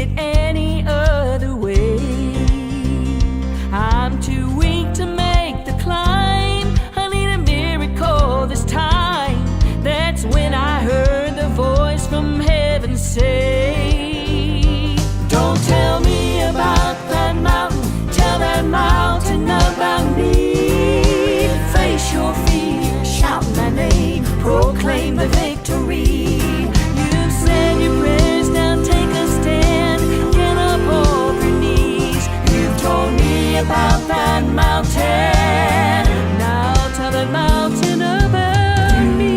it any other way. I'm too weak to make the climb. I need a miracle this time. That's when I heard the voice from heaven say, don't tell me about that mountain, tell that mountain about me. Face your fear, shout my name, proclaim the victory. You've said your prayers, now take a stand, get up off your knees. You've told me about that mountain, now tell that mountain about me.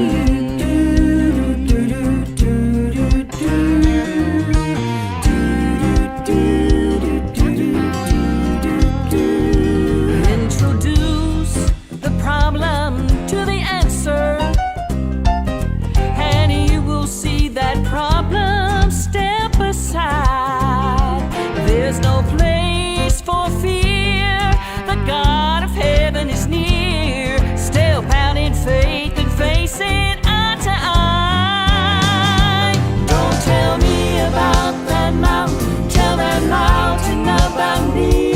Introduce the problem to the answer, and you will see that problem step aside. There's no place for fear, the God of heaven is near. Step out in faith and face it eye to eye. Don't tell me about that mountain, tell that mountain about me.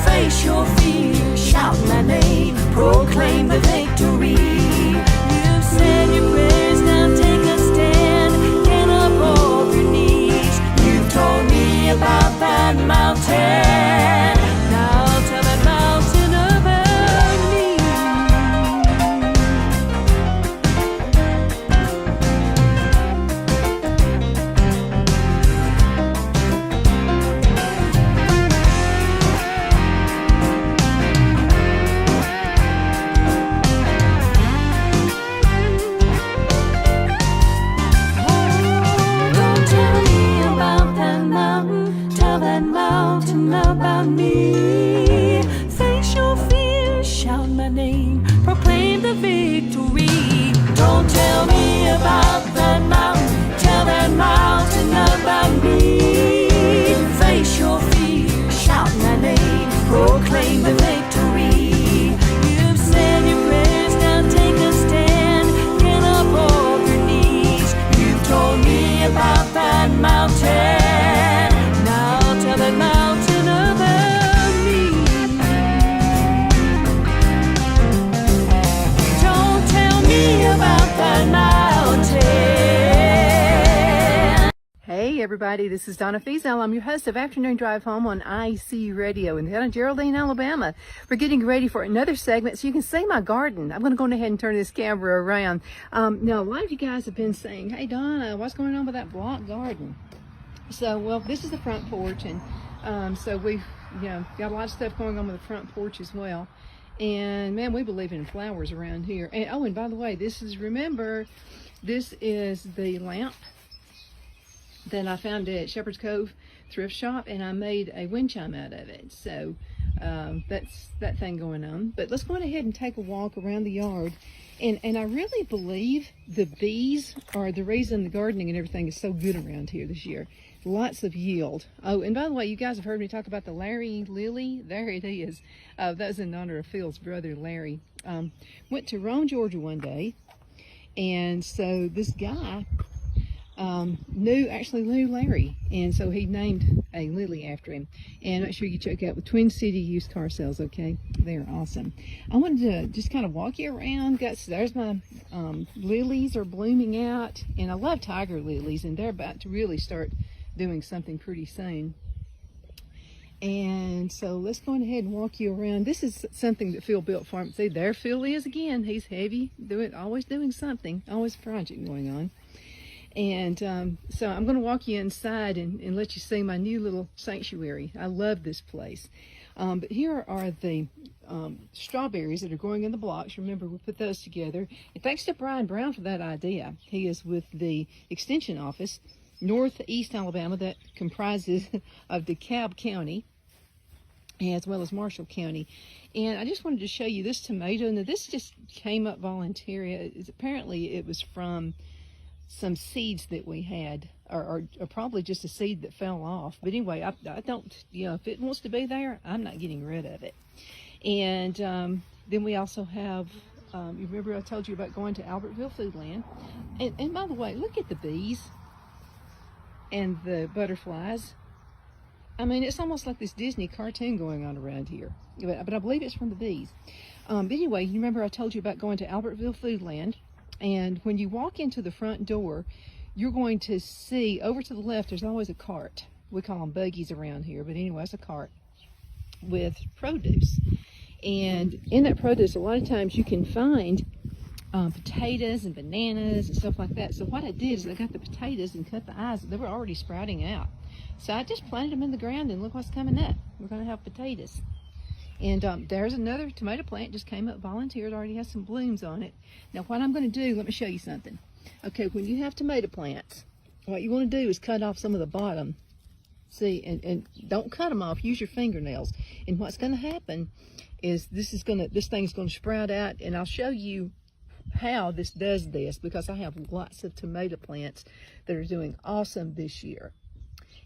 Face your fear, shout my name, proclaim the victory. You've said your prayers, now take a stand, get up off your knees. You've told me about that mountain, now tell that mountain about me. Don't tell me about that mountain, tell that mountain about me. Face your fear, shout my name, proclaim the victory. Don't tell me about that mountain, tell that mountain about me. Face your fear, shout my name, proclaim the victory. You've said your prayers, now take a stand, get up off your knees. You've told me about that mountain, now tell that mountain about me. Don't tell me about that mountain. Hey everybody, this is Donna Feazell. I'm your host of Afternoon Drive Home on IC Radio in town of Geraldine, Alabama. We're getting ready for another segment so you can see my garden. I'm going to go ahead and turn this camera around. Now, a lot of you guys have been saying, hey Donna, what's going on with that block garden? So, well, this is the front porch, and so we've got a lot of stuff going on with the front porch as well. And man, we believe in flowers around here. And oh, and by the way, this is the lamp that I found at Shepherd's Cove thrift shop, and I made a wind chime out of it. So that's that thing going on. But let's go ahead and take a walk around the yard. And I really believe the bees are the reason the gardening and everything is so good around here this year. Lots of yield. Oh, and by the way, you guys have heard me talk about the Larry lily. There it is. That was in honor of Phil's brother, Larry. Went to Rome, Georgia one day, and so this guy knew Larry, and so he named a lily after him. And make sure you check out the Twin City used car sales, okay? They're awesome. I wanted to just kind of walk you around. There's my lilies are blooming out, and I love tiger lilies, and they're about to really start doing something pretty soon. And so let's go ahead and walk you around. This is something that Phil built for me. See, there Phil is again. He's heavy, always doing something, always a project going on. And so I'm going to walk you inside and let you see my new little sanctuary. I love this place. But here are the strawberries that are growing in the blocks. Remember, we put those together. And thanks to Brian Brown for that idea. He is with the Extension Office, Northeast Alabama, that comprises of DeKalb County, as well as Marshall County. And I just wanted to show you this tomato. Now, this just came up voluntarily. Apparently, it was from some seeds that we had, or probably just a seed that fell off. But anyway, I don't, if it wants to be there, I'm not getting rid of it. And then we also have, you remember I told you about going to Albertville Foodland. And by the way, look at the bees. and the butterflies. I mean, it's almost like this Disney cartoon going on around here, but I believe it's from the bees. But anyway, you remember I told you about going to Albertville Foodland, and when you walk into the front door, you're going to see over to the left, there's always a cart. We call them buggies around here, but anyway, it's a cart with produce. And in that produce, a lot of times you can find potatoes and bananas and stuff like that. So what I did is I got the potatoes and cut the eyes. They were already sprouting out. So I just planted them in the ground, and look what's coming up. We're going to have potatoes. And there's another tomato plant just came up, volunteered, already has some blooms on it. Now what I'm going to do, let me show you something. Okay, when you have tomato plants, what you want to do is cut off some of the bottom. See, and don't cut them off, use your fingernails. And what's going to happen is this thing's going to sprout out, and I'll show you how this does this, because I have lots of tomato plants that are doing awesome this year.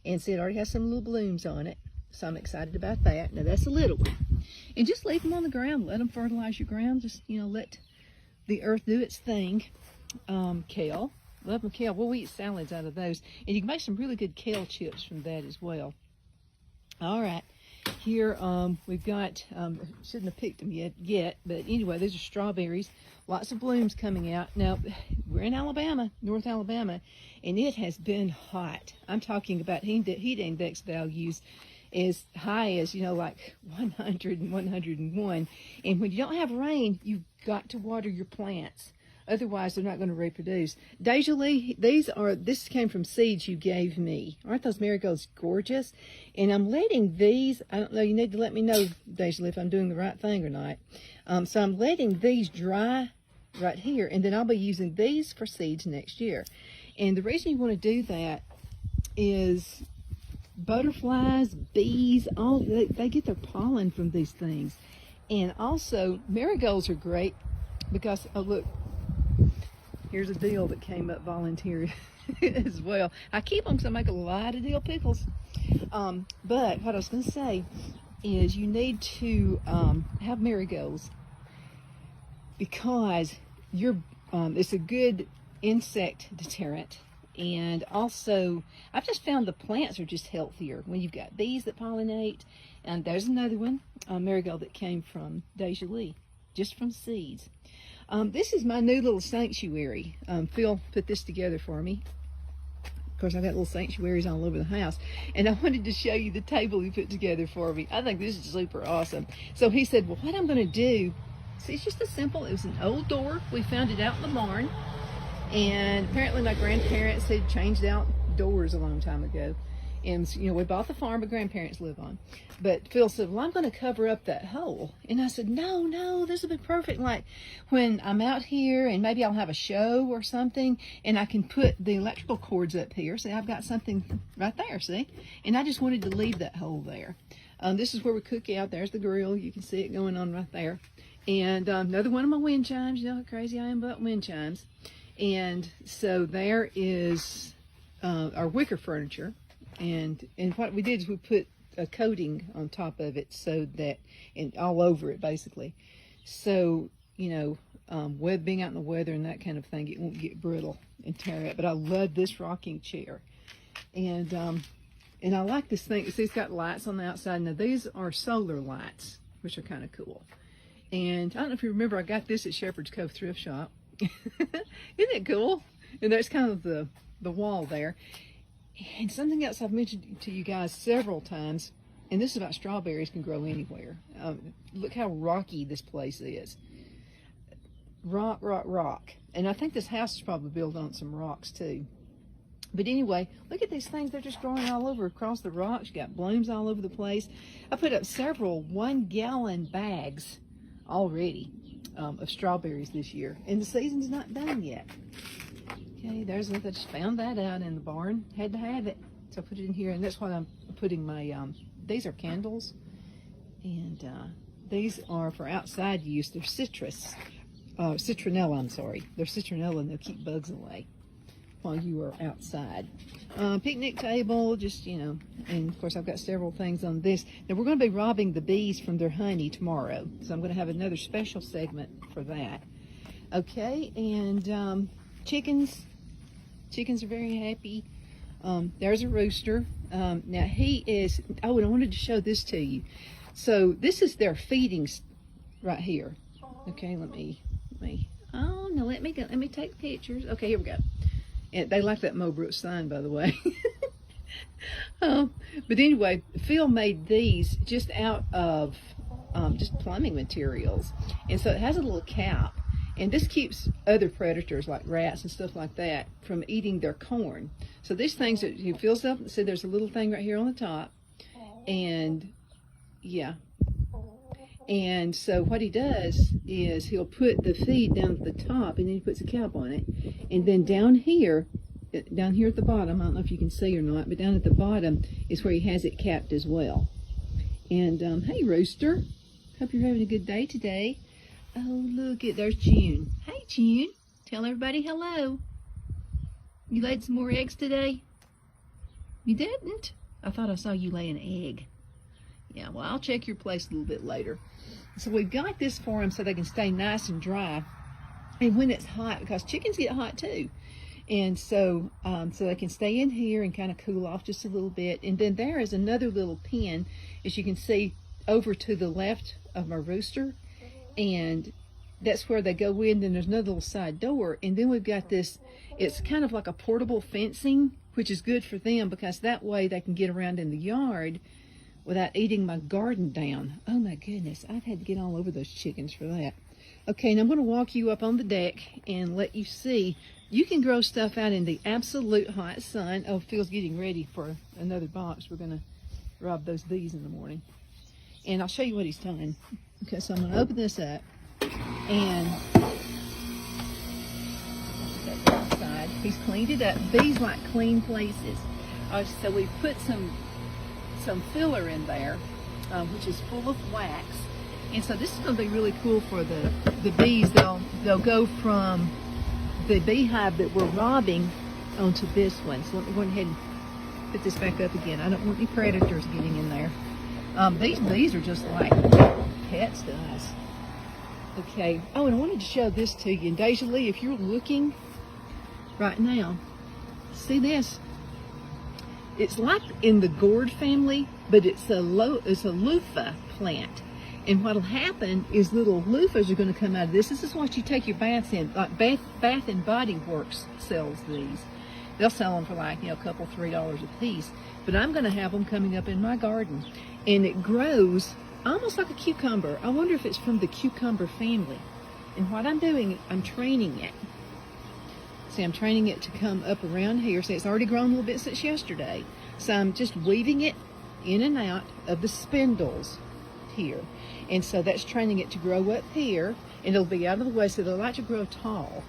And see, it already has some little blooms on it, so I'm excited about that. Now that's a little one. And just leave them on the ground, let them fertilize your ground, just, let the earth do its thing. Kale, love my kale. We'll eat salads out of those, and you can make some really good kale chips from that as well. All right, here we've got, shouldn't have picked them yet, but anyway, these are strawberries. Lots of blooms coming out. Now, we're in Alabama, North Alabama, and it has been hot. I'm talking about heat index values as high as, like 100 and 101. And when you don't have rain, you've got to water your plants. Otherwise, they're not going to reproduce. Deja Lee, this came from seeds you gave me. Aren't those marigolds gorgeous? And I'm letting these, I don't know, you need to let me know, Deja Lee, if I'm doing the right thing or not. So I'm letting these dry right here, and then I'll be using these for seeds next year. And the reason you want to do that is butterflies, bees, they get their pollen from these things. And also, marigolds are great because, oh look, here's a dill that came up volunteer as well. I keep them because I make a lot of dill pickles. But what I was going to say is you need to have marigolds because it's a good insect deterrent. And also, I've just found the plants are just healthier when you've got bees that pollinate. And there's another one, marigold that came from Deja Lee, just from seeds. This is my new little sanctuary. Phil put this together for me. Of course, I've got little sanctuaries all over the house. And I wanted to show you the table he put together for me. I think this is super awesome. So he said, well, what I'm going to do, see, it's just a simple, it was an old door. We found it out in the barn. And apparently my grandparents had changed out doors a long time ago. And, we bought the farm my grandparents live on. But Phil said, well, I'm going to cover up that hole. And I said, no, this will be perfect. Like when I'm out here and maybe I'll have a show or something and I can put the electrical cords up here. See, I've got something right there, see? And I just wanted to leave that hole there. This is where we cook out. There's the grill. You can see it going on right there. And another one of my wind chimes. You know how crazy I am about wind chimes. And so there is our wicker furniture. And what we did is we put a coating on top of it so that, and all over it basically. So, with being out in the weather and that kind of thing, it won't get brittle and tear up. But I love this rocking chair. And I like this thing. See, it's got lights on the outside. Now these are solar lights, which are kind of cool. And I don't know if you remember, I got this at Shepherd's Cove Thrift Shop. Isn't it cool? And there's kind of the wall there. And something else I've mentioned to you guys several times, and this is about strawberries can grow anywhere. Look how rocky this place is. Rock. And I think this house is probably built on some rocks too. But anyway, look at these things. They're just growing all over across the rocks. You got blooms all over the place. I put up several 1-gallon bags already of strawberries this year. And the season's not done yet. Okay, I just found that out in the barn. Had to have it. So I put it in here, and that's what I'm putting my, these are candles. And these are for outside use. They're citronella, I'm sorry. They're citronella, and they'll keep bugs away while you are outside. Picnic table, just, and of course I've got several things on this. Now we're going to be robbing the bees from their honey tomorrow. So I'm going to have another special segment for that. Okay, and chickens are very happy. There's a rooster. Now he is, oh, and I wanted to show this to you. So this is their feeding right here. Okay, let me, oh, no, let me go. Let me take pictures. Okay, here we go. And they like that Mobrook sign, by the way. But anyway, Phil made these just out of just plumbing materials. And so it has a little cap. And this keeps other predators like rats and stuff like that from eating their corn. So these things, he fills up, see there's a little thing right here on the top. And yeah. And so what he does is he'll put the feed down at the top and then he puts a cap on it. And then down here at the bottom, I don't know if you can see or not, but down at the bottom is where he has it capped as well. And hey Rooster, hope you're having a good day today. Oh, look, there's June. Hey, June. Tell everybody hello. You laid some more eggs today? You didn't? I thought I saw you lay an egg. Yeah, well, I'll check your place a little bit later. So we've got this for them so they can stay nice and dry. And when it's hot, because chickens get hot too. And so, so they can stay in here and kind of cool off just a little bit. And then there is another little pen, as you can see, over to the left of my rooster. And that's where they go in. Then there's another little side door, and then we've got this, it's kind of like a portable fencing, which is good for them because that way they can get around in the yard without eating my garden down. Oh my goodness, I've had to get all over those chickens for that. Okay, now I'm going to walk you up on the deck and let you see. You can grow stuff out in the absolute hot sun. Oh, Phil's getting ready for another box. We're going to rob those bees in the morning. And I'll show you what he's done. Okay, so I'm going to open this up, and outside. He's cleaned it up. Bees like clean places. So we put some filler in there, which is full of wax. And so this is going to be really cool for the bees. They'll go from the beehive that we're robbing onto this one. So let me go ahead and put this back up again. I don't want any predators getting in there. These bees are just like pets to us. Okay. Oh, and I wanted to show this to you. And Deja Lee, if you're looking right now, see this? It's like in the gourd family, but it's a loofah plant. And what'll happen is little loofahs are going to come out of this. This is what you take your baths in. Like Bath and Body Works sells these. They'll sell them for like, a couple, $3 a piece. But I'm going to have them coming up in my garden. And it grows almost like a cucumber. I wonder if it's from the cucumber family. And what I'm doing, I'm training it. See, I'm training it to come up around here. See, it's already grown a little bit since yesterday. So I'm just weaving it in and out of the spindles here. And so that's training it to grow up here. And it'll be out of the way, so they'll like to grow tall.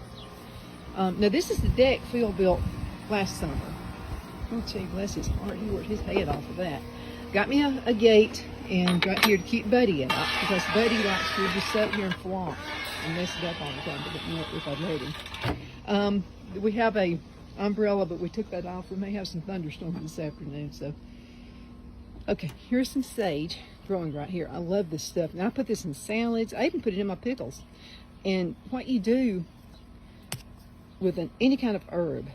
Now, this is the deck Phil built last summer. I'll tell you, bless his heart, he worked his head off of that. Got me a gate and right here to keep Buddy out, because Buddy likes to just sit here and flaunt and mess it up all the time, but if I'd let him. We have a umbrella, but we took that off. We may have some thunderstorms this afternoon, so. Okay, here's some sage growing right here. I love this stuff. Now I put this in salads. I even put it in my pickles. And what you do with any kind of herb,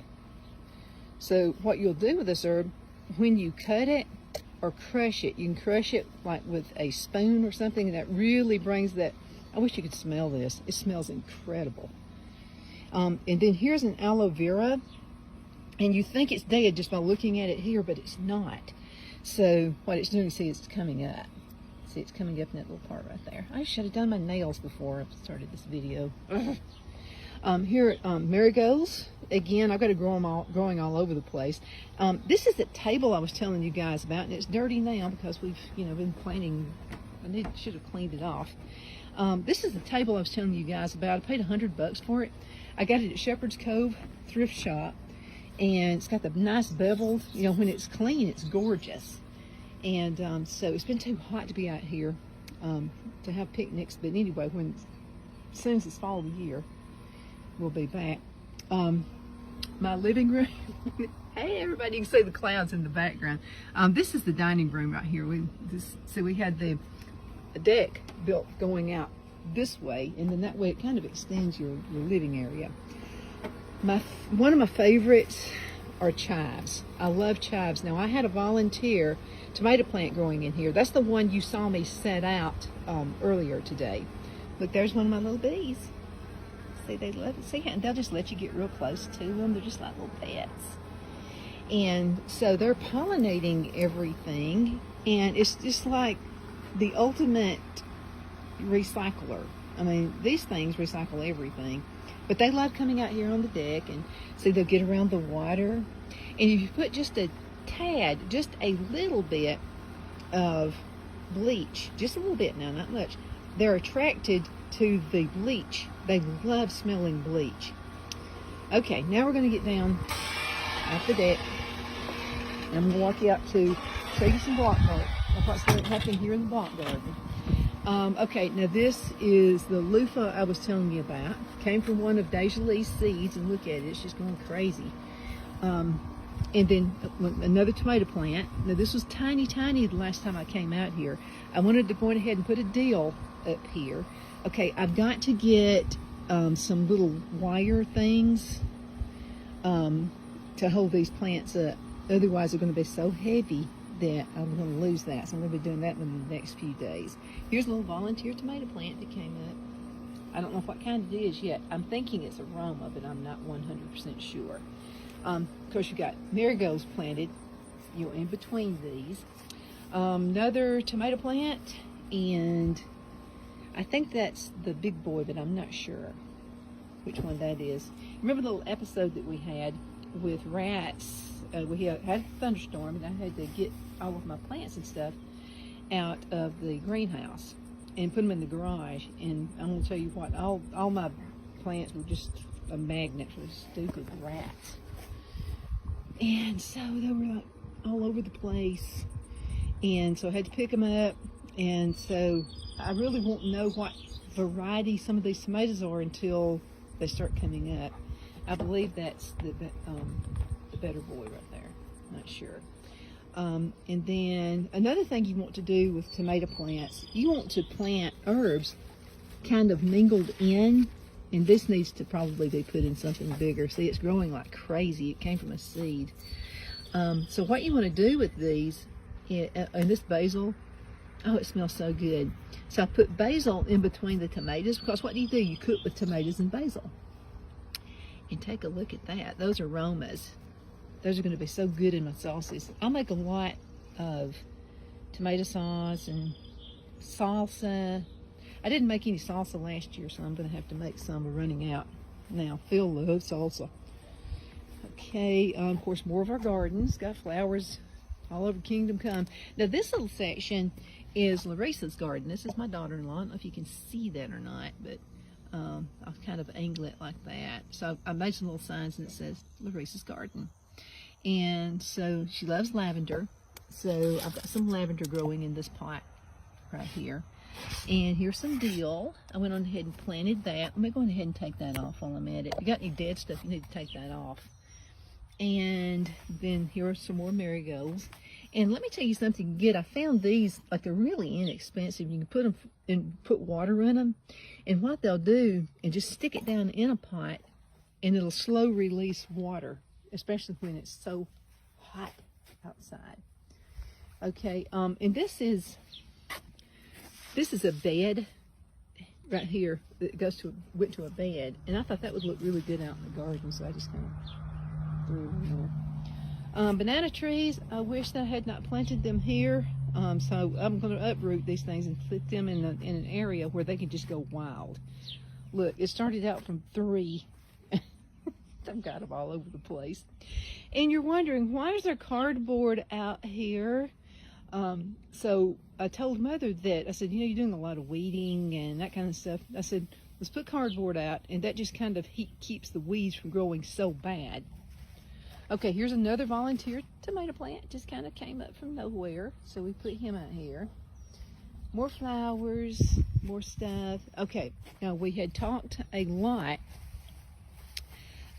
so what you'll do with this herb, when you cut it or crush it, you can crush it like with a spoon or something, and that really brings that. I wish you could smell this. It smells incredible. And then here's an aloe vera, and you think it's dead just by looking at it here, but it's not. So what it's doing, see, it's coming up. See, it's coming up in that little part right there. I should have done my nails before I started this video. Here, marigolds. Again, I've got to grow them growing all over the place. This is the table I was telling you guys about, and it's dirty now because we've, been planting. I should have cleaned it off. This is the table I was telling you guys about. I paid $100 for it. I got it at Shepherd's Cove thrift shop, and it's got the nice beveled. When it's clean, it's gorgeous. And so it's been too hot to be out here to have picnics. But anyway, as soon as it's fall of the year, we'll be back. My living room. Hey, everybody! You can see the clouds in the background. This is the dining room right here. We had the deck built going out this way, and then that way it kind of extends your living area. One of my favorites are chives. I love chives. Now, I had a volunteer tomato plant growing in here. That's the one you saw me set out earlier today. Look, there's one of my little bees. See, they love it. See, and they'll just let you get real close to them. They're just like little pets. And so they're pollinating everything, and it's just like the ultimate recycler. I mean, these things recycle everything, but they love coming out here on the deck, and see, they'll get around the water. And if you put just a tad, just a little bit of bleach, just a little bit now, not much, they're attracted to the bleach. They love smelling bleach. Okay, now we're going to get down off the deck. I'm going to walk you out to show you some block garden. What's going to happen here in the block garden. Okay, now this is the loofah I was telling you about. Came from one of Deja Lee's seeds, and look at it, it's just going crazy. And then another tomato plant. Now this was tiny, tiny the last time I came out here. I wanted to go ahead and put a deal up here. Okay, I've got to get some little wire things to hold these plants up. Otherwise, they're going to be so heavy that I'm going to lose that. So I'm going to be doing that in the next few days. Here's a little volunteer tomato plant that came up. I don't know what kind it is yet. I'm thinking it's a Roma, but I'm not 100% sure. Of course, you got marigolds planted, in between these. Another tomato plant, and I think that's the big boy, but I'm not sure which one that is. Remember the little episode that we had with rats? We had a thunderstorm, and I had to get all of my plants and stuff out of the greenhouse and put them in the garage. And I'm going to tell you what, all my plants were just a magnet for stupid rats. And so they were like all over the place. And so I had to pick them up. And so I really won't know what variety some of these tomatoes are until they start coming up. I believe that's the better boy right there. Not sure. And then another thing you want to do with tomato plants, you want to plant herbs kind of mingled in, and this needs to probably be put in something bigger. See, it's growing like crazy. It came from a seed. So what you want to do with these, and this basil, oh, it smells so good. So I put basil in between the tomatoes, because what do? You cook with tomatoes and basil. And take a look at that. Those are aromas. Those are going to be so good in my sauces. I'll make a lot of tomato sauce and salsa. I didn't make any salsa last year, so I'm going to have to make some. We're running out now. Phil loves salsa. Okay, of course, more of our gardens. Got flowers all over Kingdom Come. Now, this little section is Larissa's garden. This is my daughter-in-law. I don't know if you can see that or not, but I'll kind of angle it like that. So I made some little signs, and it says Larissa's garden. And so she loves lavender. So I've got some lavender growing in this pot right here. And here's some dill. I went on ahead and planted that. Let me go ahead and take that off while I'm at it. If you got any dead stuff, you need to take that off. And then here are some more marigolds. And let me tell you something good. I found these, like, they're really inexpensive. You can put them and put water in them. And what they'll do, and just stick it down in a pot, and it'll slow release water, especially when it's so hot outside. Okay, and this is a bed right here that went to a bed, and I thought that would look really good out in the garden, so I just kind of threw them in there. Banana trees, I wish that I had not planted them here, so I'm going to uproot these things and put them in an area where they can just go wild. Look, it started out from 3. I've got them all over the place. And you're wondering, why is there cardboard out here? So I told Mother that, I said, you're doing a lot of weeding and that kind of stuff. I said, let's put cardboard out, and that just kind of keeps the weeds from growing so bad. Okay, here's another volunteer tomato plant. Just kind of came up from nowhere, so we put him out here. More flowers, more stuff. Okay, now we had talked a lot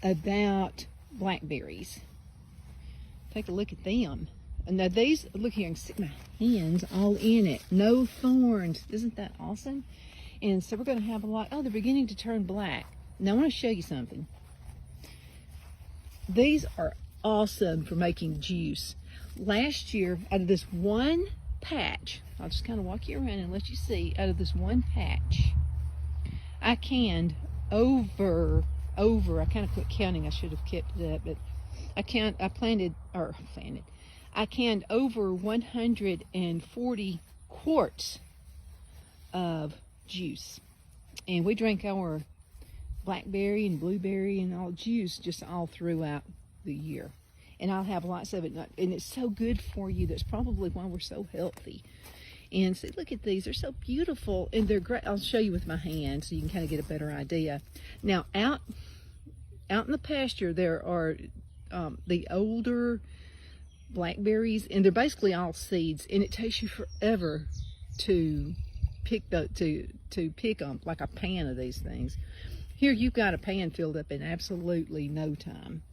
about blackberries. Take a look at them. Now these, look here, I can stick my hands all in it. No thorns. Isn't that awesome? And so we're going to have a lot. Oh, they're beginning to turn black. Now I want to show you something. These are awesome for making juice. Last year, out of this one patch, I'll just kind of walk you around and let you see, out of this one patch, I canned over, I kind of quit counting, I should have kept it up, but I canned over 140 quarts of juice. And we drank our blackberry and blueberry and all juice just all throughout the year. And I'll have lots of it, and it's so good for you. That's probably why we're so healthy. And see, look at these. They're so beautiful, and they're great. I'll show you with my hand so you can kind of get a better idea. Now, out in the pasture, there are the older blackberries, and they're basically all seeds, and it takes you forever to pick pick them, like a pan of these things. Here, you've got a pan filled up in absolutely no time.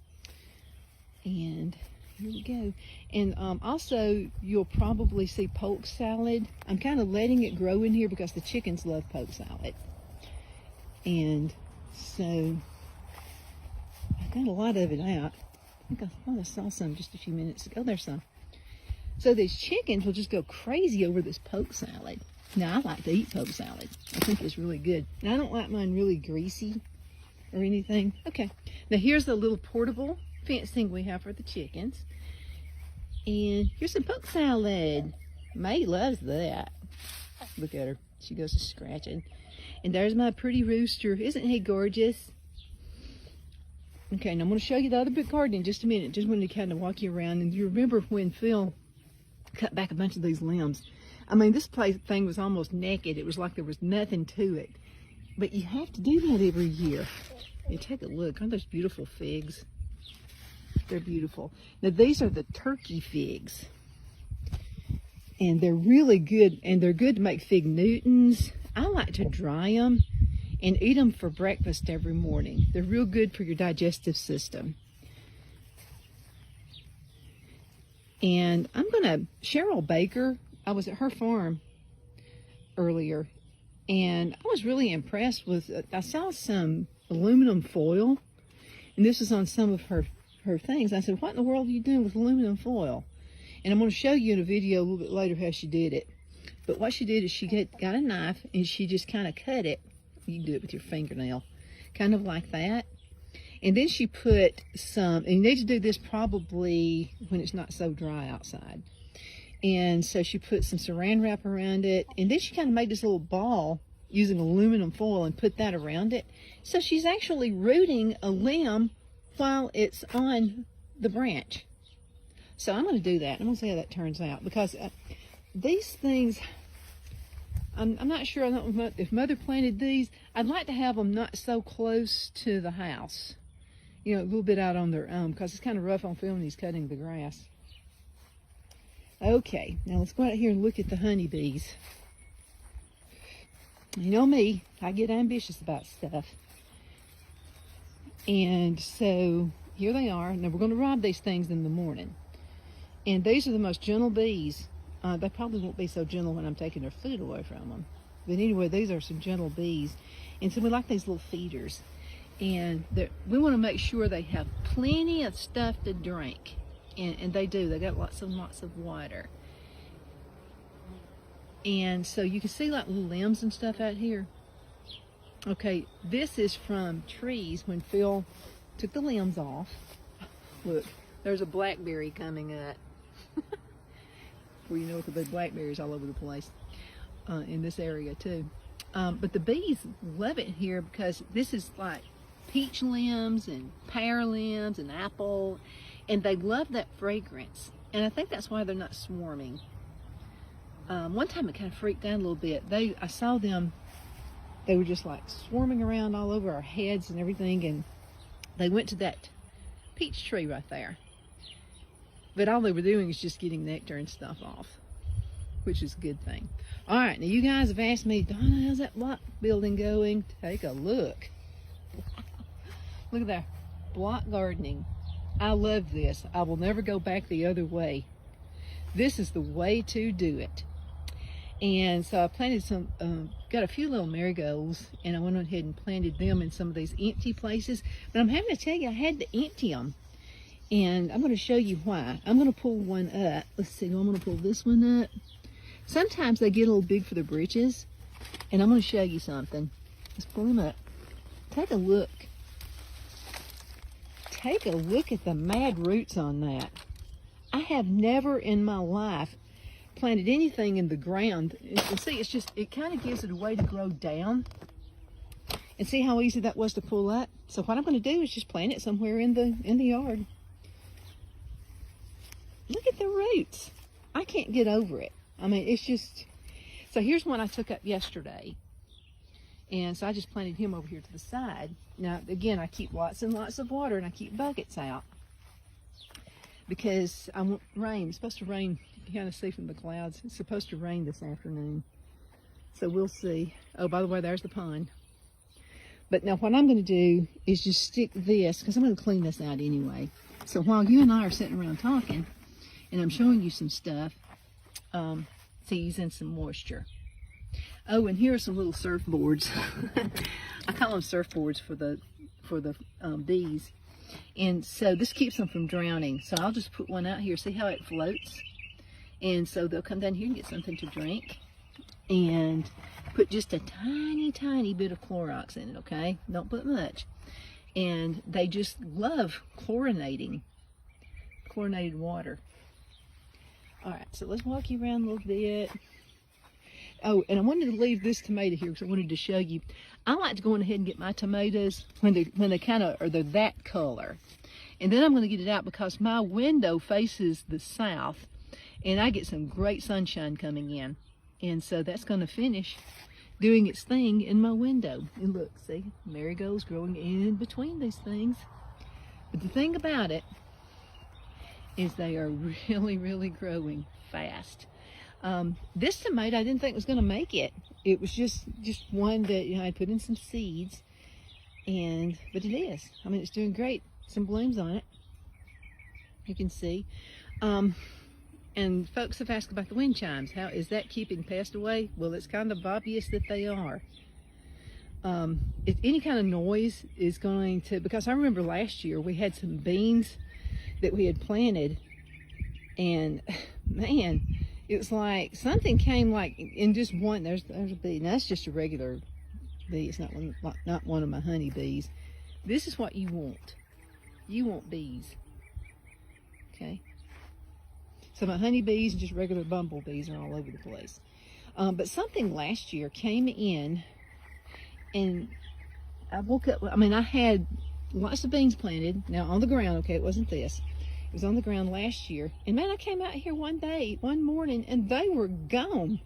And here we go. And also, you'll probably see polk salad. I'm kind of letting it grow in here because the chickens love polk salad. And so, I got a lot of it out. I thought I saw some just a few minutes ago. There's some. So these chickens will just go crazy over this polk salad. Now, I like to eat polk salad. I think it's really good. Now, I don't like mine really greasy or anything. Okay. Now, here's the little portable fence thing we have for the chickens. And here's some polk salad. May loves that. Look at her. She goes to scratching. And there's my pretty rooster. Isn't he gorgeous? Okay, now I'm going to show you the other big garden in just a minute. Just wanted to kind of walk you around. And you remember when Phil cut back a bunch of these limbs. I mean, this thing was almost naked. It was like there was nothing to it. But you have to do that every year. And take a look. Aren't those beautiful figs? They're beautiful. Now, these are the turkey figs. And they're really good. And they're good to make fig Newtons. I like to dry them and eat them for breakfast every morning. They're real good for your digestive system. And Cheryl Baker, I was at her farm earlier, and I was really impressed with, I saw some aluminum foil, and this is on some of her things. I said, what in the world are you doing with aluminum foil? And I'm going to show you in a video a little bit later how she did it. But what she did is she got a knife, and she just kind of cut it. You can do it with your fingernail, kind of like that. And then she put some, and you need to do this probably when it's not so dry outside. And so she put some saran wrap around it, and then she kind of made this little ball using aluminum foil and put that around it. So she's actually rooting a limb while it's on the branch. So I'm going to do that. I'm going to see how that turns out, because these things, I'm not sure. I don't know if Mother planted these. I'd like to have them not so close to the house. You know, a little bit out on their own, because it's kind of rough on Phil when he's cutting the grass. Okay, now let's go out here and look at the honeybees. You know me, I get ambitious about stuff. And so here they are. Now we're going to rob these things in the morning. And these are the most gentle bees. They probably won't be so gentle when I'm taking their food away from them. But anyway, these are some gentle bees. And so we like these little feeders. And we want to make sure they have plenty of stuff to drink. And they do. They got lots of water. And so you can see like little limbs and stuff out here. Okay, this is from trees when Phil took the limbs off. Look, there's a blackberry coming up. Well, you know, there's blackberries all over the place in this area too. But the bees love it here because this is like peach limbs and pear limbs and apple, and they love that fragrance. And I think that's why they're not swarming. One time it kind of freaked out a little bit. I saw them, they were just like swarming around all over our heads and everything, and they went to that peach tree right there. But all they were doing is just getting nectar and stuff off, which is a good thing. All right, now you guys have asked me, Donna, how's that block building going? Take a look. Look at that, block gardening. I love this. I will never go back the other way. This is the way to do it. And so I planted got a few little marigolds, and I went ahead and planted them in some of these empty places. But I'm having to tell you, I had to empty them. And I'm going to show you why. I'm going to pull one up. Let's see, I'm going to pull this one up. Sometimes they get a little big for their britches. And I'm going to show you something. Let's pull him up. Take a look. Take a look at the mad roots on that. I have never in my life planted anything in the ground. And see, it's just, it kind of gives it a way to grow down. And see how easy that was to pull up? So what I'm going to do is just plant it somewhere in the yard. Look at the roots. I can't get over it. I mean, it's just, so here's one I took up yesterday. And so I just planted him over here to the side. Now, again, I keep lots and lots of water, and I keep buckets out because I want rain. It's supposed to rain. You can kind of see from the clouds. It's supposed to rain this afternoon. So we'll see. Oh, by the way, there's the pond. But now what I'm going to do is just stick this, because I'm going to clean this out anyway. So while you and I are sitting around talking, and I'm showing you some stuff, to ease in some moisture. Oh, and here are some little surfboards. I call them surfboards for the bees. And so this keeps them from drowning. So I'll just put one out here. See how it floats? And so they'll come down here and get something to drink. And put just a tiny, tiny bit of Clorox in it, okay? Don't put much. And they just love chlorinated water. All right, so let's walk you around a little bit. Oh, and I wanted to leave this tomato here because I wanted to show you. I like to go on ahead and get my tomatoes when they kind of, or they're that color. And then I'm going to get it out because my window faces the south and I get some great sunshine coming in. And so that's going to finish doing its thing in my window. And look, see, marigolds growing in between these things. But the thing about it is they are really, really growing fast. This tomato I didn't think was going to make it. It was just one that, you know, I put in some seeds, but it is. I mean, it's doing great. Some blooms on it, you can see. And folks have asked about the wind chimes. How is that keeping pests away? Well, it's kind of obvious that they are. If any kind of noise is going to, because I remember last year we had some beans that we had planted, and man, it was like something came like in just one. There's a bee. Now that's just a regular bee. It's not one of my honey bees. This is what you want. You want bees. Okay. So my honey bees and just regular bumblebees are all over the place. But something last year came in, and I woke up. I mean, I had lots of beans planted. Now on the ground. Okay, it wasn't this. It was on the ground last year. And man, I came out here one morning, and they were gone.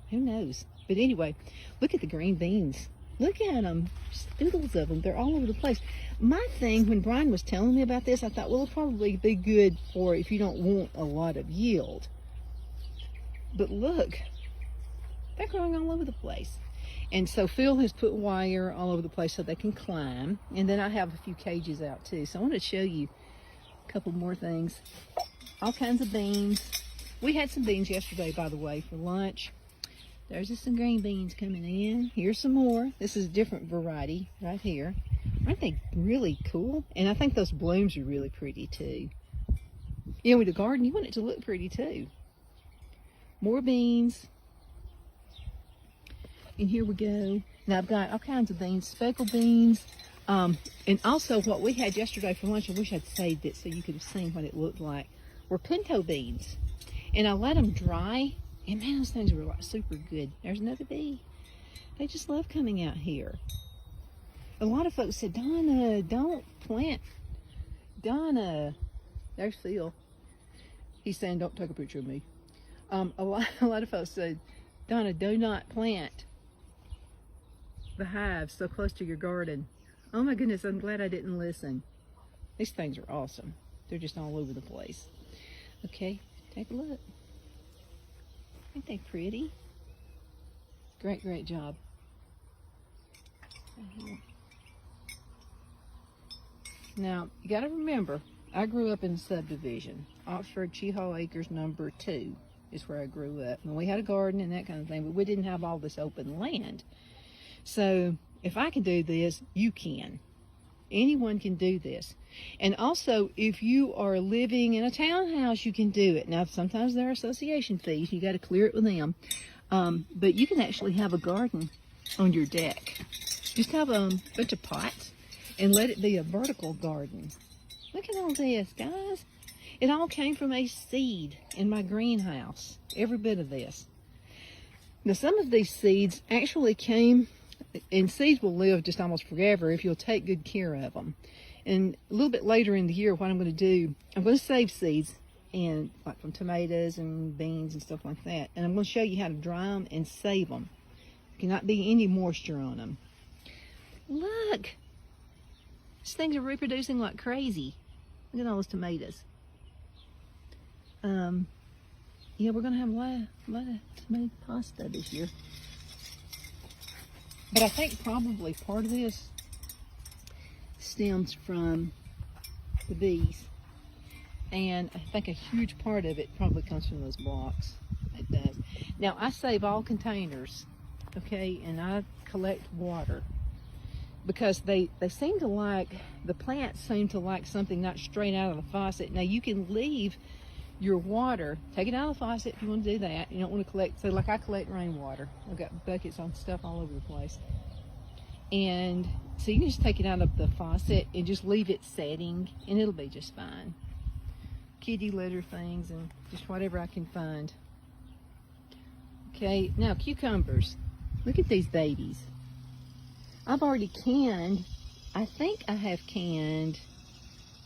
Who knows? But anyway, look at the green beans. Look at them. Just oodles of them. They're all over the place. My thing, when Brian was telling me about this, I thought, well, it'll probably be good for if you don't want a lot of yield. But look, they're growing all over the place. And so Phil has put wire all over the place so they can climb. And then I have a few cages out too. So I want to show you a couple more things. All kinds of beans. We had some beans yesterday, by the way, for lunch. There's just some green beans coming in. Here's some more. This is a different variety right here. Aren't they really cool? And I think those blooms are really pretty too. You know, with the garden, you want it to look pretty too. More beans. And here we go. Now I've got all kinds of beans, speckled beans, and also what we had yesterday for lunch, I wish I'd saved it so you could have seen what it looked like, were pinto beans. And I let them dry, and man, those things were like super good. There's another bee. They just love coming out here. A lot of folks said, Donna, don't plant. Donna, there's Phil. He's saying, don't take a picture of me. A lot of folks said, Donna, do not plant the hives so close to your garden. Oh my goodness, I'm glad I didn't listen. These things are awesome. They're just all over the place. Okay, take a look. Ain't they pretty? Great job. Now, you gotta remember, I grew up in a subdivision. Oxford Cheehaw Acres number 2 is where I grew up. And we had a garden and that kind of thing, but we didn't have all this open land. So if I can do this, you can. Anyone can do this. And also, if you are living in a townhouse, you can do it. Now, sometimes there are association fees. You got to clear it with them. But you can actually have a garden on your deck. Just have a bunch of pots and let it be a vertical garden. Look at all this, guys. It all came from a seed in my greenhouse. Every bit of this. Now, some of these seeds actually came, and seeds will live just almost forever if you'll take good care of them. And a little bit later in the year, what I'm going to do, I'm going to save seeds, and like from tomatoes and beans and stuff like that. And I'm going to show you how to dry them and save them. There cannot be any moisture on them. Look, these things are reproducing like crazy. Look at all those tomatoes. Yeah, we're going to have a lot of tomato pasta this year. But I think probably part of this stems from the bees. And I think a huge part of it probably comes from those blocks. It does. Now, I save all containers, okay, and I collect water. Because they seem to like, the plants seem to like something not straight out of the faucet. Now, you can leave your water, take it out of the faucet if you want to do that. You don't want to collect, so like I collect rainwater. I've got buckets on stuff all over the place. And so you can just take it out of the faucet and just leave it setting, and it'll be just fine. Kitty litter things and just whatever I can find. Okay, now cucumbers. Look at these babies. I've already canned, I think I have canned,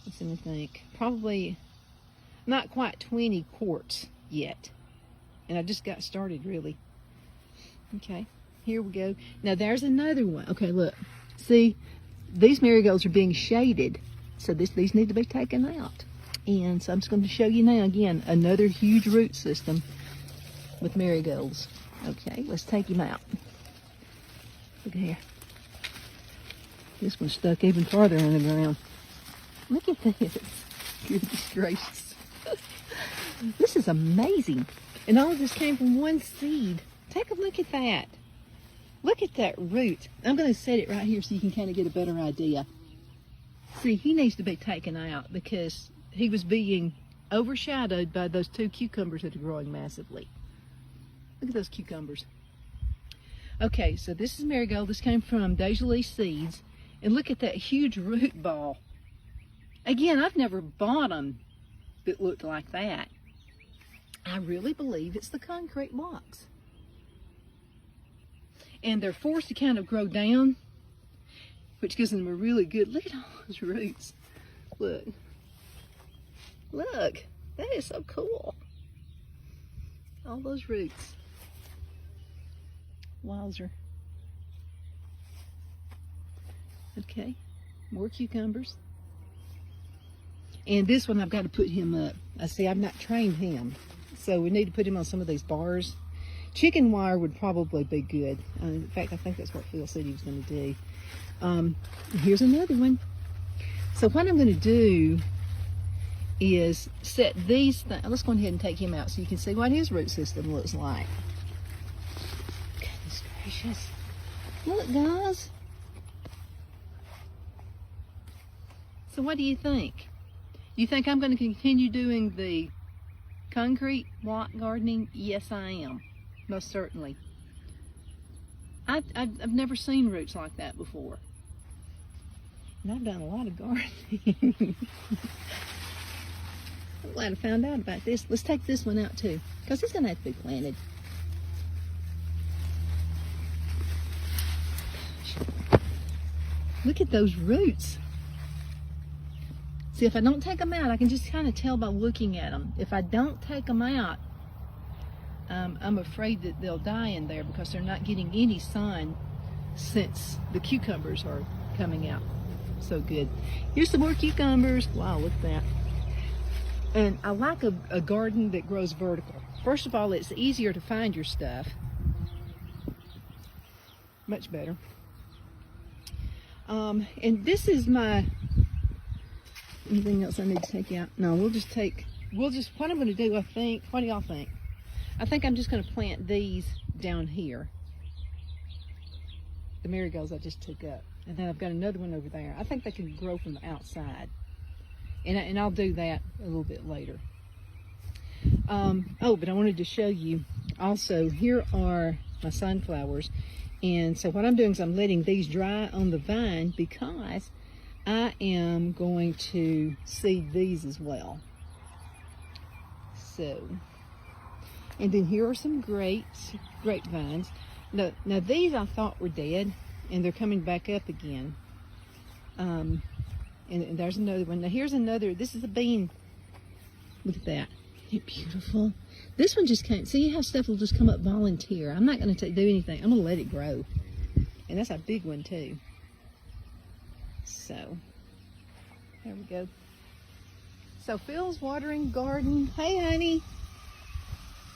let's see me think, probably not quite 20 quarts yet. And I just got started, really. Okay, here we go. Now there's another one. Okay, look. See, these marigolds are being shaded, so these need to be taken out. And so I'm just going to show you now, again, another huge root system with marigolds. Okay, let's take him out. Look at here. This one's stuck even farther in the ground. Look at this. Goodness gracious. This is amazing. And all of this came from one seed. Take a look at that. Look at that root. I'm going to set it right here so you can kind of get a better idea. See, he needs to be taken out because he was being overshadowed by those two cucumbers that are growing massively. Look at those cucumbers. Okay, so this is marigold. This came from Deja Lee seeds. And look at that huge root ball. Again, I've never bought them that looked like that. I really believe it's the concrete blocks. And they're forced to kind of grow down, which gives them a really good, look at all those roots. Look. Look, that is so cool. All those roots. Wowzer. Okay, more cucumbers. And this one I've got to put him up. I see I've not trained him. So we need to put him on some of these bars. Chicken wire would probably be good. In fact, I think that's what Phil said he was going to do. Here's another one. So what I'm going to do is set these, let's go ahead and take him out so you can see what his root system looks like. Goodness gracious. Look, guys. So what do you think? You think I'm going to continue doing the concrete block gardening? Yes, I am. Most certainly. I've never seen roots like that before. And I've done a lot of gardening. I'm glad I found out about this. Let's take this one out too, because it's going to have to be planted. Look at those roots. See, if I don't take them out, I can just kind of tell by looking at them. If I don't take them out, I'm afraid that they'll die in there because they're not getting any sun since the cucumbers are coming out so good. Here's some more cucumbers. Wow, look at that. And I like a garden that grows vertical. First of all, it's easier to find your stuff. Much better. And this is my, anything else I need to take out? No, what I'm going to do, I think, what do y'all think? I think I'm just going to plant these down here. the marigolds I just took up. And then I've got another one over there. I think they can grow from the outside. And I'll do that a little bit later. Oh, but I wanted to show you also, here are my sunflowers. And so what I'm doing is I'm letting these dry on the vine because I am going to seed these as well. So, and then here are some grapevines. Now these I thought were dead, and they're coming back up again. And there's another one. Now here's another. This is a bean. Look at that. Isn't it beautiful? This one just can't. See how stuff will just come up volunteer. I'm not going to do anything. I'm going to let it grow. And that's a big one too. So, there we go. So Phil's watering garden. Hey, honey.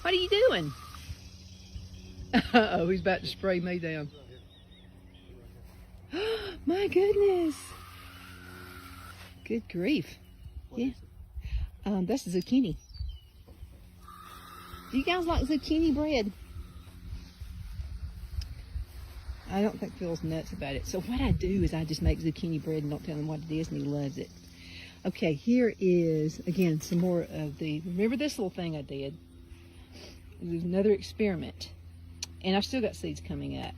What are you doing? Uh-oh, he's about to spray me down. My goodness. Good grief. Yeah. That's zucchini. Do you guys like zucchini bread? I don't think Phil's nuts about it. So what I do is I just make zucchini bread and don't tell him what it is, and he loves it. Okay, here is, again, some more of the, remember this little thing I did? It was another experiment. And I've still got seeds coming up.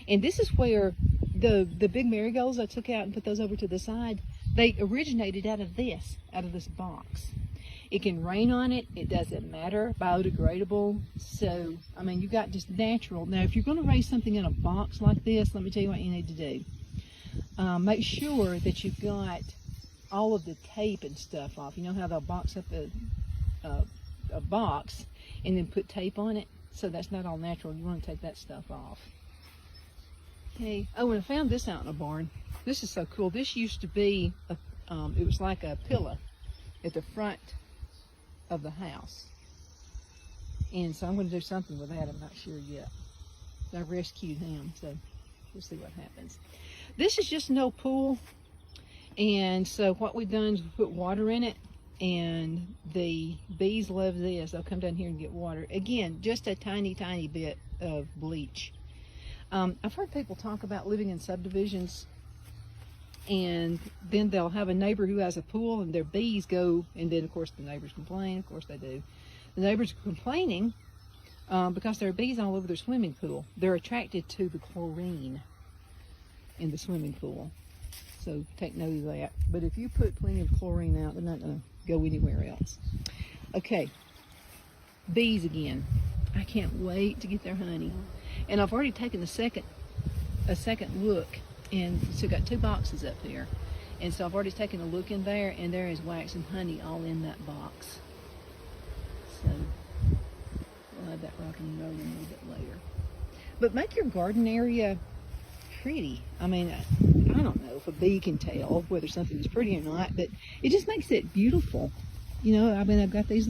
And this is where the big marigolds I took out and put those over to the side, they originated out of this box. It can rain on it, it doesn't matter, biodegradable. So, I mean, you got just natural. Now, if you're going to raise something in a box like this, let me tell you what you need to do. Make sure that you've got all of the tape and stuff off. You know how they'll box up a box and then put tape on it? So that's not all natural. You want to take that stuff off. Okay. Oh, and I found this out in a barn. This is so cool. This used to be, it was like a pillow at the front of the house. And so I'm going to do something with that. I'm not sure yet. I rescued him, so we'll see what happens. This is just an old pool. And so what we've done is we put water in it, and the bees love this. They'll come down here and get water. Again, just a tiny, tiny bit of bleach. I've heard people talk about living in subdivisions, and then they'll have a neighbor who has a pool, and their bees go, and then of course the neighbors complain. Of course they do. The neighbors are complaining because there are bees all over their swimming pool. They're attracted to the chlorine in the swimming pool. So take note of that. But if you put plenty of chlorine out, they're not going to go anywhere else. Okay, bees again. I can't wait to get their honey. And I've already taken a second look, and so got 2 boxes up there. And so I've already taken a look in there, and there is wax and honey all in that box. So we'll have that rocking and rolling a little bit later. But make your garden area pretty. I mean, I don't know if a bee can tell whether something is pretty or not, but it just makes it beautiful. You know, I mean, I've got these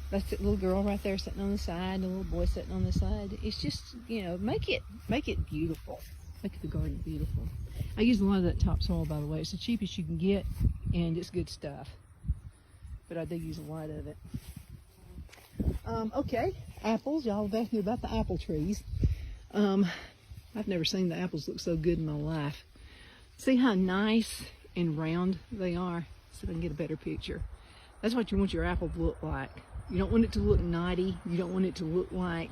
that's that little girl right there sitting on the side, and a little boy sitting on the side. It's just, you know, make it beautiful. Make the garden beautiful. I use a lot of that topsoil, by the way. It's the cheapest you can get, and it's good stuff. But I do use a lot of it. Okay, apples. Y'all have asked me about the apple trees. I've never seen the apples look so good in my life. See how nice and round they are? See if I can get a better picture. That's what you want your apple to look like. You don't want it to look knotty. You don't want it to look like,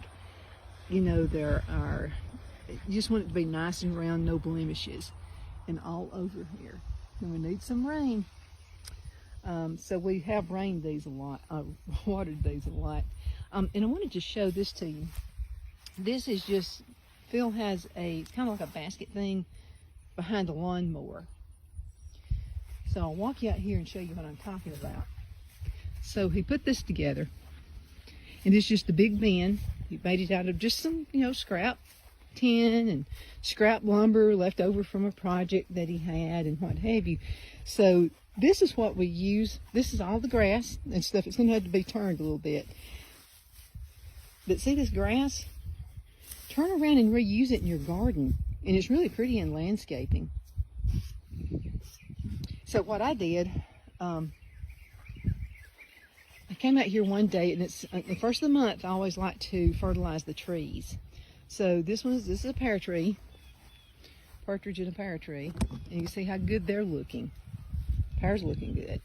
you know, you just want it to be nice and round, no blemishes. And all over here. And we need some rain. So we have rained these a lot, watered these a lot. And I wanted to show this to you. This is just, Phil has it's kind of like a basket thing behind the lawnmower. So I'll walk you out here and show you what I'm talking about. So he put this together, and it's just a big bin. He made it out of just some, you know, scrap tin and scrap lumber left over from a project that he had and what have you. So this is what we use. This is all the grass and stuff. It's going to have to be turned a little bit. But see this grass? Turn around and reuse it in your garden. And it's really pretty in landscaping. So what I did, I came out here one day, and it's the first of the month. I always like to fertilize the trees. So this is a pear tree, partridge in a pear tree, and you see how good they're looking. Pear's looking good.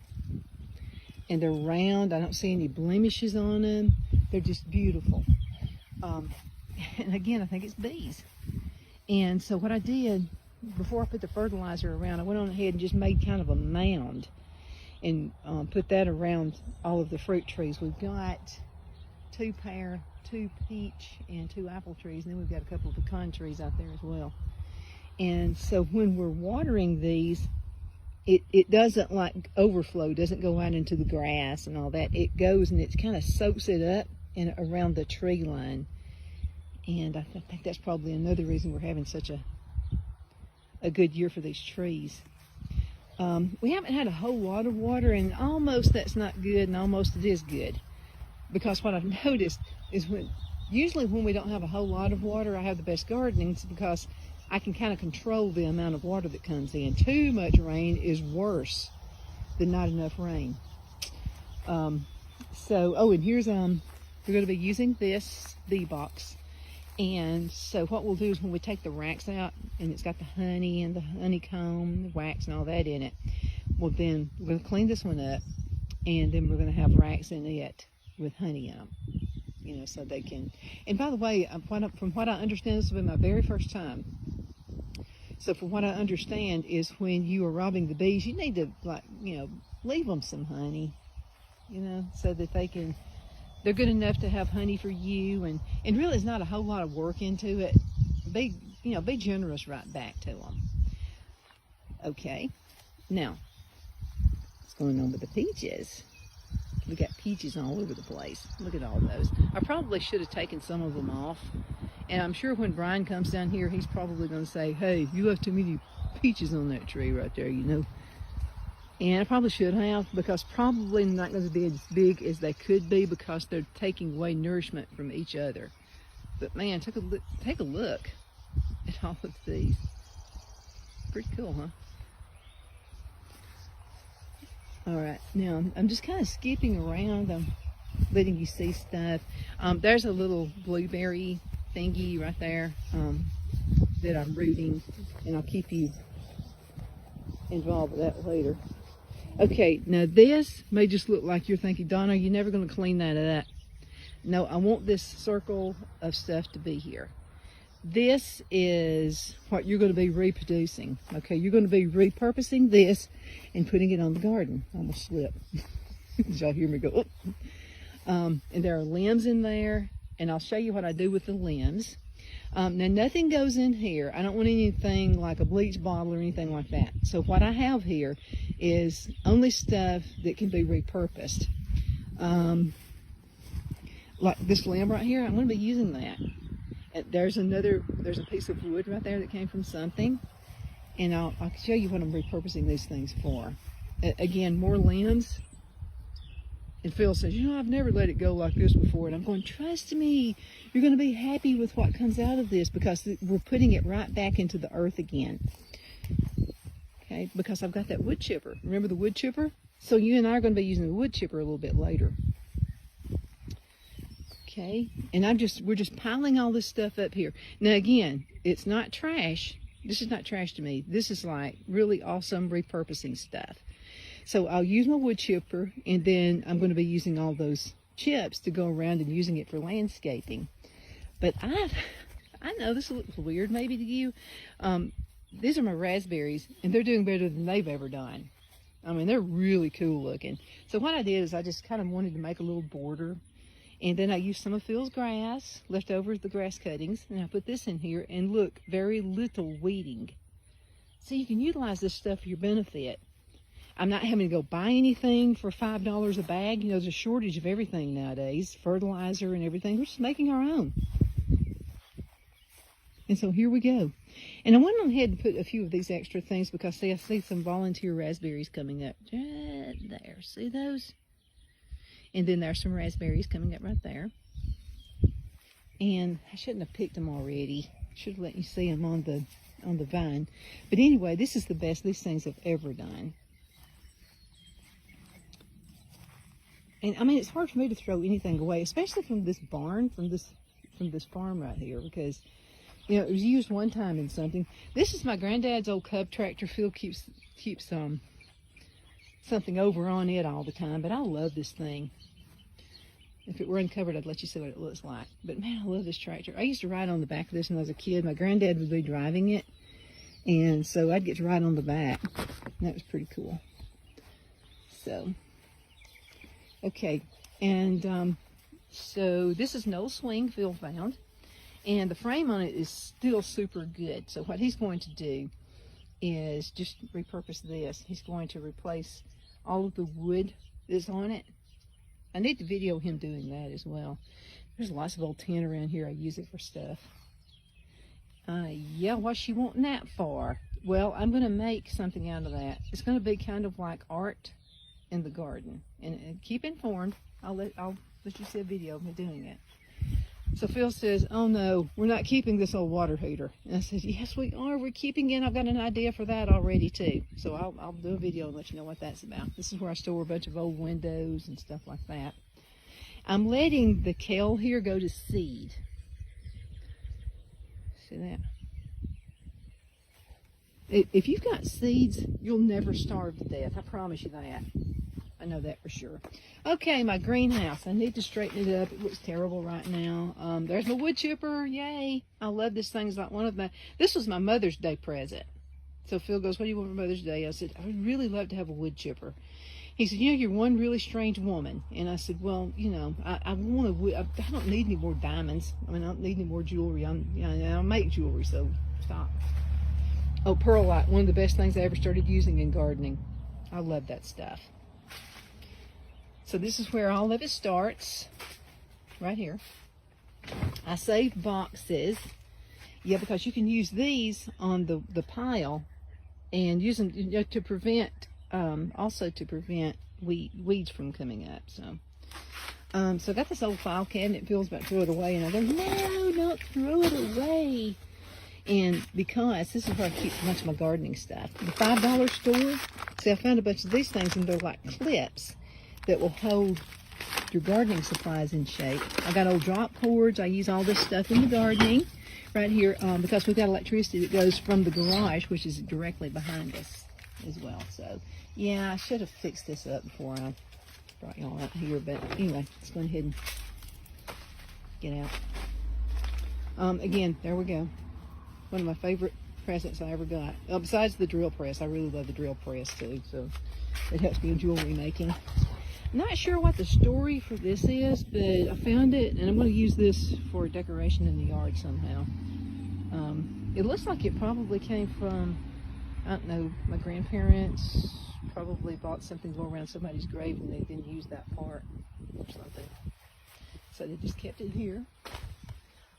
And they're round. I don't see any blemishes on them. They're just beautiful. And again, I think it's bees. And so what I did, before I put the fertilizer around, I went on ahead and just made kind of a mound and put that around all of the fruit trees. We've got 2 pear, 2 peach, and 2 apple trees, and then we've got a couple of pecan trees out there as well. And so when we're watering these, it doesn't like overflow, doesn't go out into the grass and all that. It goes and it kind of soaks it up and around the tree line. And I think that's probably another reason we're having such a good year for these trees. We haven't had a whole lot of water, and almost that's not good, and almost it is good. Because what I've noticed is usually when we don't have a whole lot of water, I have the best gardenings because I can kind of control the amount of water that comes in. Too much rain is worse than not enough rain. And here's, we're going to be using this bee box. And so what we'll do is when we take the racks out, and it's got the honey and the honeycomb, the wax and all that in it, well then we're going to clean this one up, and then we're going to have racks in it with honey in them. You know, so they can, and by the way, from what I understand, this will be my very first time. So from what I understand is when you are robbing the bees, you need to, leave them some honey, so that they're good enough to have honey for you, and really there's not a whole lot of work into it. Be generous right back to them. Okay, now, what's going on with the peaches? We got peaches all over the place. Look at all those. I probably should have taken some of them off. And I'm sure when Brian comes down here, he's probably going to say, hey, you left too many peaches on that tree right there, And I probably should have, because probably not going to be as big as they could be because they're taking away nourishment from each other. But man, take a look at all of these. Pretty cool, huh? All right, now I'm just kind of skipping around. I'm letting you see stuff. There's a little blueberry thingy right there that I'm rooting, and I'll keep you involved with that later. Okay, now this may just look like you're thinking, Donna, you're never going to clean that up. No, I want this circle of stuff to be here. This is what you're going to be reproducing. Okay, you're going to be repurposing this and putting it on the garden. I almost slipped. Did y'all hear me go? Oh. And there are limbs in there, and I'll show you what I do with the limbs. Now, nothing goes in here. I don't want anything like a bleach bottle or anything like that. So what I have here is only stuff that can be repurposed. Like this limb right here, I'm going to be using that. There's a piece of wood right there that came from something, and I'll show you what I'm repurposing these things for. Again, more limbs. And Phil says, I've never let it go like this before. And I'm going, trust me, you're going to be happy with what comes out of this because we're putting it right back into the earth again. Okay, because I've got that wood chipper. Remember the wood chipper? So you and I are going to be using the wood chipper a little bit later. Okay, and we're just piling all this stuff up here. Now again, it's not trash. This is not trash to me. This is like really awesome repurposing stuff. So I'll use my wood chipper, and then I'm going to be using all those chips to go around and using it for landscaping. But I know this looks weird maybe to you. These are my raspberries, and they're doing better than they've ever done. I mean, they're really cool looking. So what I did is I just kind of wanted to make a little border. And then I used some of Phil's grass, left over the grass cuttings, and I put this in here, and look, very little weeding. So you can utilize this stuff for your benefit. I'm not having to go buy anything for $5 a bag. There's a shortage of everything nowadays, fertilizer and everything. We're just making our own. And so here we go. And I went on ahead and put a few of these extra things because, see, I see some volunteer raspberries coming up. Right there. See those? And then there's some raspberries coming up right there. And I shouldn't have picked them already. Should have let you see them on the vine. But anyway, this is the best these things have ever done. And I mean, it's hard for me to throw anything away, especially from this barn, from this farm right here, because You know, it was used one time in something. This is my granddad's old Cub tractor. Phil keeps something over on it all the time, but I love this thing. If it were uncovered, I'd let you see what it looks like. But man, I love this tractor. I used to ride on the back of this when I was a kid. My granddad would be driving it, and so I'd get to ride on the back. And that was pretty cool. So, okay, and so this is an old swing Phil found, and the frame on it is still super good. So what he's going to do is just repurpose this. He's going to replace all of the wood that's on it. I need to video him doing that as well. There's lots of old tin around here. I use it for stuff. Yeah, what's she wanting that for? Well, I'm going to make something out of that. It's going to be kind of like art in the garden. And keep informed. I'll let you see a video of me doing it. So Phil says, oh no, we're not keeping this old water heater. And I said, yes we are, we're keeping it. I've got an idea for that already too. So I'll do a video and let you know what that's about. This is where I store a bunch of old windows and stuff like that. I'm letting the kale here go to seed. See that? If you've got seeds, you'll never starve to death. I promise you that. I know that for sure. Okay, my greenhouse. I need to straighten it up. It looks terrible right now. There's my wood chipper. Yay. I love this thing. It's like this was my Mother's Day present. So Phil goes, what do you want for Mother's Day? I said, I would really love to have a wood chipper. He said, you know, you're one really strange woman. And I said, well, you know, I don't need any more diamonds. I mean, I don't need any more jewelry. I make jewelry, so stop. Oh, perlite, one of the best things I ever started using in gardening. I love that stuff. So this is where all of it starts, right here. I saved boxes, yeah, because you can use these on the pile and use them to prevent, also to prevent weeds from coming up. So I got this old file cabinet. Phil's about to throw it away, and I go, no, don't throw it away. And because this is where I keep a bunch of my gardening stuff. The $5 store, see, I found a bunch of these things, and they're like clips that will hold your gardening supplies in shape. I got old drop cords. I use all this stuff in the gardening right here because we've got electricity that goes from the garage, which is directly behind us as well. So, yeah, I should have fixed this up before I brought y'all out here. But anyway, let's go ahead and get out. Again, there we go. One of my favorite presents I ever got. Besides the drill press, I really love the drill press too. So it helps me in jewelry making. Not sure what the story for this is, but I found it, and I'm going to use this for decoration in the yard somehow. It looks like it probably came from, I don't know, my grandparents probably bought something to go around somebody's grave and they didn't use that part or something. So they just kept it here.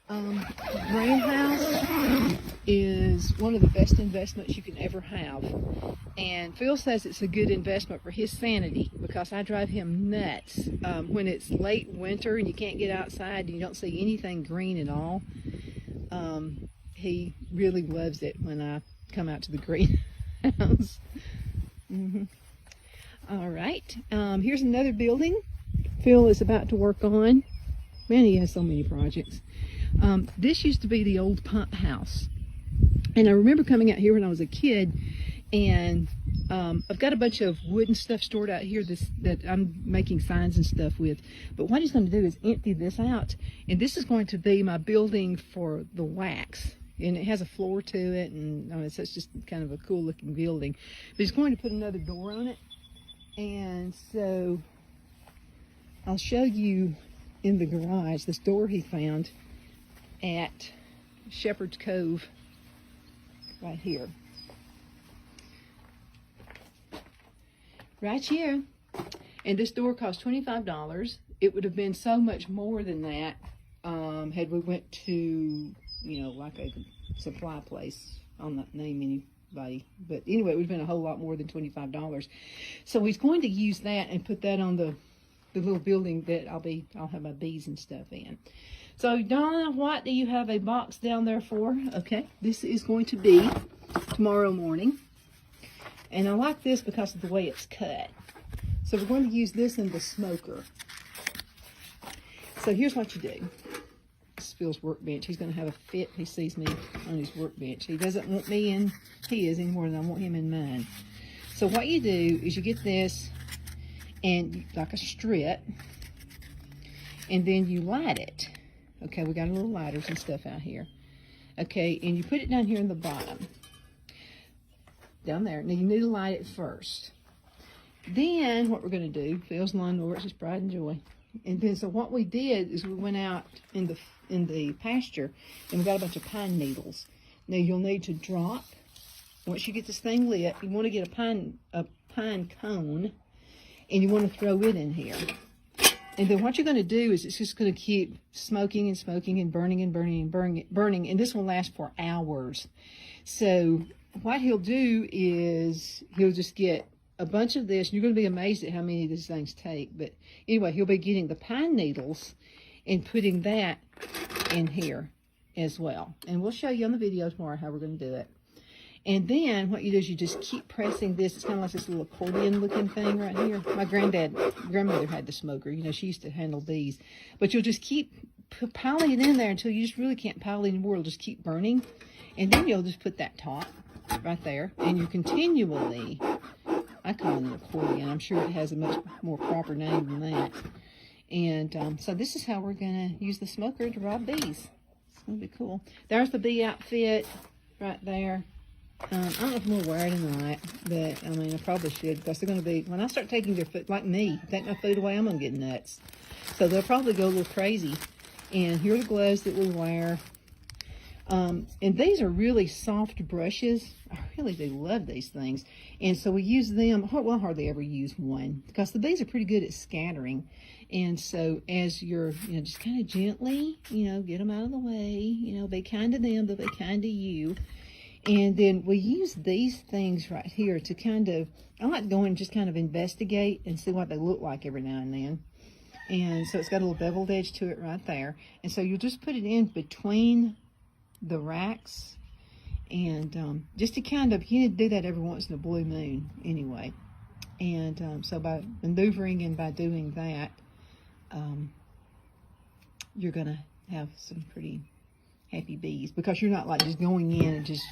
Greenhouse is one of the best investments you can ever have, and Phil says it's a good investment for his sanity because I drive him nuts when it's late winter and you can't get outside and you don't see anything green at all. He really loves it when I come out to the greenhouse. All right, here's another building Phil is about to work on. Man, he has so many projects. This used to be the old pump house, and I remember coming out here when I was a kid, and I've got a bunch of wood and stuff stored out here that I'm making signs and stuff with. But what he's going to do is empty this out, and this is going to be my building for the wax, and it has a floor to it, and so it's just kind of a cool looking building. But he's going to put another door on it, and so I'll show you in the garage this door he found at Shepherd's Cove right here. Right here. And this door cost $25. It would have been so much more than that had we went to, you know, like a supply place. I'll not name anybody. But anyway, it would have been a whole lot more than $25. So he's going to use that and put that on the little building that I'll have my bees and stuff in. So Donna, what do you have a box down there for? Okay, this is going to be tomorrow morning. And I like this because of the way it's cut. So we're going to use this in the smoker. So here's what you do. This is Phil's workbench. He's going to have a fit if he sees me on his workbench. He doesn't want me in his any more than I want him in mine. So what you do is you get this and like a strip, and then you light it. Okay, we got a little lighters and stuff out here. Okay, and you put it down here in the bottom. Down there. Now you need to light it first. Then what we're going to do, Phil's lawnmower, it's his pride and joy. And then so what we did is we went out in the pasture and we got a bunch of pine needles. Now you'll need to drop, once you get this thing lit, you want to get a pine cone and you want to throw it in here. And then what you're going to do is it's just going to keep smoking and smoking and burning and burning and burning, and this will last for hours. So what he'll do is he'll just get a bunch of this. You're going to be amazed at how many of these things take. But anyway, he'll be getting the pine needles and putting that in here as well. And we'll show you on the video tomorrow how we're going to do it. And then what you do is you just keep pressing this. It's kind of like this little accordion looking thing right here. My grandmother had the smoker. You know, she used to handle these. But you'll just keep piling it in there until you just really can't pile it anymore. It'll just keep burning. And then you'll just put that top right there. And you continually, I call it an accordion. I'm sure it has a much more proper name than that. And so this is how we're going to use the smoker to rob bees. It's going to be cool. There's the bee outfit right there. I don't know if I'm going to wear it or not, but I mean, I probably should, because they're going to be, when I start taking their food, like me, take my food away, I'm going to get nuts. So they'll probably go a little crazy. And here are the gloves that we wear. And these are really soft brushes. I really do love these things. And so we use them, well, hardly ever use one, because the bees are pretty good at scattering. And so as you're, just kind of gently, get them out of the way, be kind to them, they'll be kind to you. And then we use these things right here to kind of, I like to go in and just kind of investigate and see what they look like every now and then. And so it's got a little beveled edge to it right there. And so you'll just put it in between the racks. And just to kind of, you need to do that every once in a blue moon anyway. And so by maneuvering and by doing that, you're going to have some pretty happy bees, because you're not like just going in and just,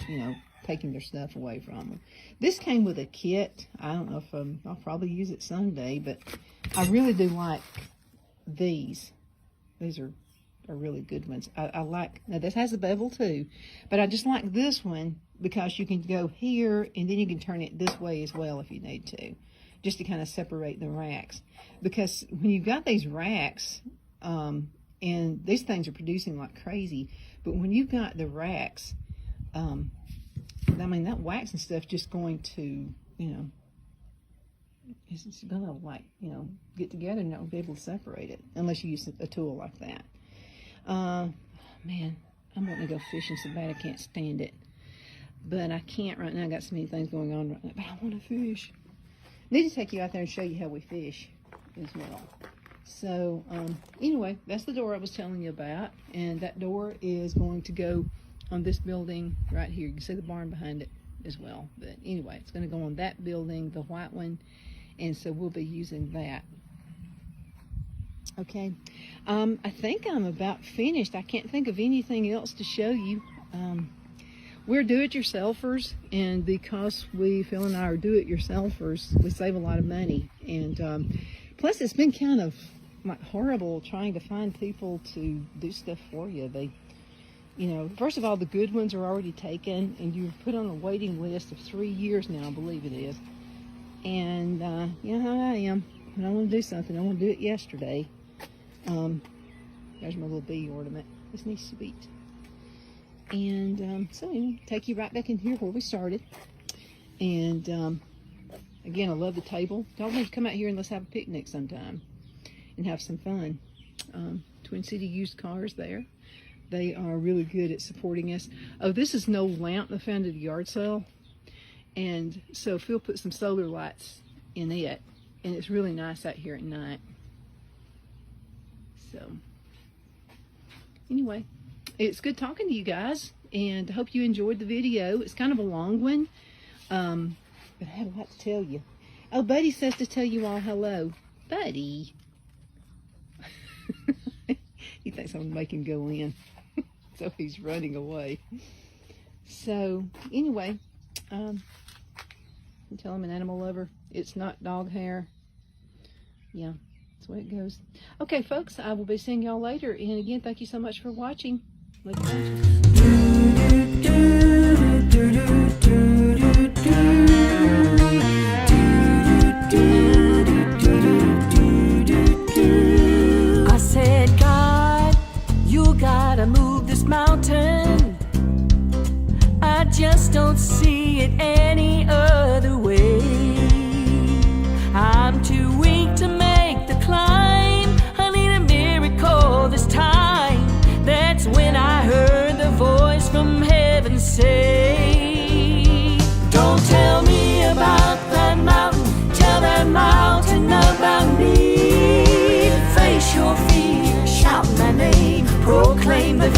taking their stuff away from them. This came with a kit. I don't know if I'll probably use it someday, but I really do like these. These are really good ones. I like, now this has a bevel too, but I just like this one because you can go here and then you can turn it this way as well if you need to, just to kind of separate the racks. Because when you've got these racks, and these things are producing like crazy, but when you've got the racks, I mean, that wax and stuff just going to, it's going to like, get together and not be able to separate it unless you use a tool like that. Man, I'm wanting to go fishing so bad I can't stand it. But I can't right now. I got so many things going on right now, but I want to fish. I need to take you out there and show you how we fish as well. So, anyway, that's the door I was telling you about, and that door is going to go on this building right here. You can see the barn behind it as well, but anyway, it's going to go on that building, the white one, and so we'll be using that. Okay, I think I'm about finished. I can't think of anything else to show you. We're do-it-yourselfers, and because Phil and I are do-it-yourselfers, we save a lot of money, and plus it's been kind of like horrible trying to find people to do stuff for you. They, first of all, the good ones are already taken, and you're put on a waiting list of 3 years now, I believe it is. And you know how I am. When I want to do something, I want to do it yesterday. There's my little bee ornament. Isn't he sweet? And so anyway, take you right back in here where we started. And again, I love the table. Y'all need to come out here and let's have a picnic sometime and have some fun. Twin City Used Cars there. They are really good at supporting us. Oh, this is an old lamp I found at a yard sale. And so Phil put some solar lights in it. And it's really nice out here at night. So, anyway, it's good talking to you guys. And I hope you enjoyed the video. It's kind of a long one. But I have a lot to tell you. Oh, Buddy says to tell you all hello. Buddy. He thinks I'm going to make him go in. So he's running away. So anyway, tell him an animal lover. It's not dog hair. Yeah, that's the way it goes. Okay, folks, I will be seeing y'all later. And again, thank you so much for watching. Let's I said, God, you gotta move this mountain. I just don't see it any other way. I'm too weak to make the climb. I need a miracle this time. That's when I heard the voice from heaven say, don't tell me about that mountain, tell that mountain about me. Face your fear, shout my name, proclaim the